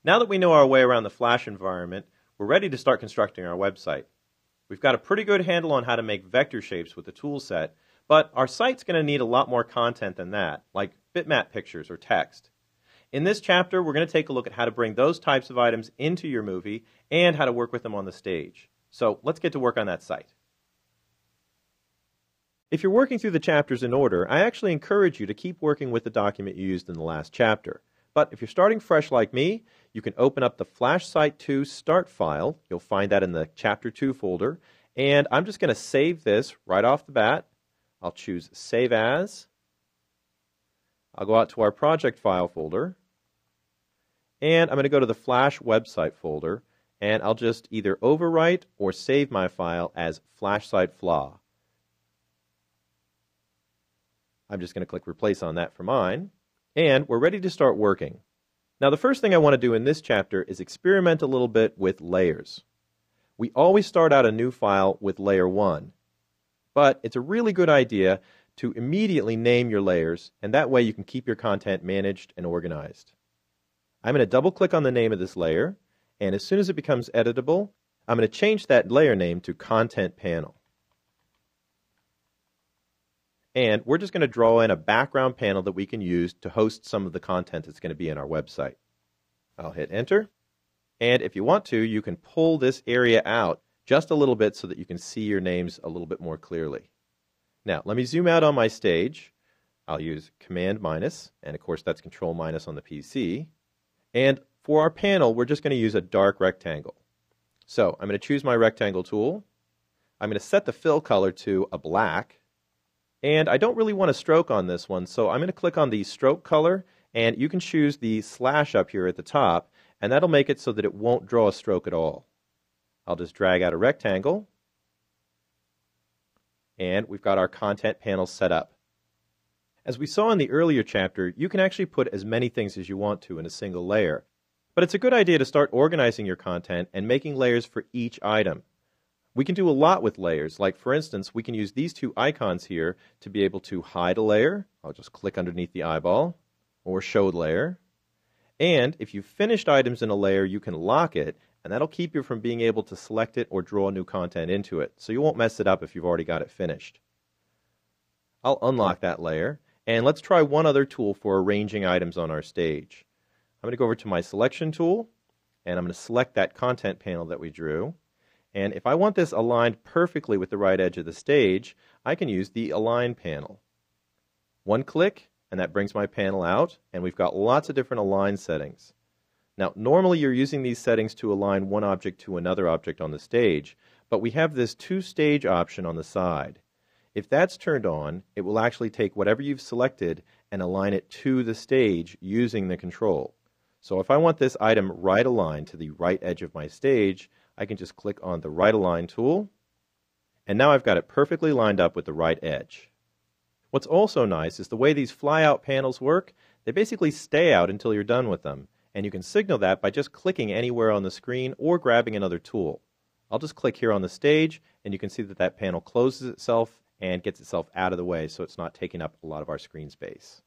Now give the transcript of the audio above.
Now that we know our way around the Flash environment, we're ready to start constructing our website. We've got a pretty good handle on how to make vector shapes with the tool set, but our site's going to need a lot more content than that, like bitmap pictures or text. In this chapter, we're going to take a look at how to bring those types of items into your movie and how to work with them on the stage. So let's get to work on that site. If you're working through the chapters in order, I actually encourage you to keep working with the document you used in the last chapter. But if you're starting fresh like me, you can open up the Flash Site 2 start file. You'll find that in the Chapter 2 folder. And I'm just going to save this right off the bat. I'll choose Save As. I'll go out to our Project File folder. And I'm going to go to the Flash Website folder. And I'll just either overwrite or save my file as Flash Site Flaw. I'm just going to click Replace on that for mine. And we're ready to start working. Now the first thing I want to do in this chapter is experiment a little bit with layers. We always start out a new file with layer 1. But it's a really good idea to immediately name your layers, and that way you can keep your content managed and organized. I'm going to double click on the name of this layer, and as soon as it becomes editable, I'm going to change that layer name to Content Panel. And we're just going to draw in a background panel that we can use to host some of the content that's going to be in our website. I'll hit Enter. And if you want to, you can pull this area out just a little bit so that you can see your names a little bit more clearly. Now, let me zoom out on my stage. I'll use Command minus, and of course that's Control minus on the PC. And for our panel, we're just going to use a dark rectangle. So I'm going to choose my rectangle tool. I'm going to set the fill color to a black. And I don't really want a stroke on this one, so I'm going to click on the stroke color, and you can choose the slash up here at the top, and that'll make it so that it won't draw a stroke at all. I'll just drag out a rectangle, and we've got our content panel set up. As we saw in the earlier chapter, you can actually put as many things as you want to in a single layer. But it's a good idea to start organizing your content and making layers for each item. We can do a lot with layers. Like, for instance, we can use these two icons here to be able to hide a layer. I'll just click underneath the eyeball, or show layer. And if you've finished items in a layer, you can lock it, and that'll keep you from being able to select it or draw new content into it. So you won't mess it up if you've already got it finished. I'll unlock that layer, and let's try one other tool for arranging items on our stage. I'm going to go over to my Selection tool, and I'm going to select that content panel that we drew. And if I want this aligned perfectly with the right edge of the stage, I can use the Align panel. One click, and that brings my panel out, and we've got lots of different align settings. Now, normally you're using these settings to align one object to another object on the stage, but we have this two-stage option on the side. If that's turned on, it will actually take whatever you've selected and align it to the stage using the control. So if I want this item right aligned to the right edge of my stage, I can just click on the Right Align tool, and now I've got it perfectly lined up with the right edge. What's also nice is the way these fly-out panels work. They basically stay out until you're done with them, and you can signal that by just clicking anywhere on the screen or grabbing another tool. I'll just click here on the stage, and you can see that that panel closes itself and gets itself out of the way so it's not taking up a lot of our screen space.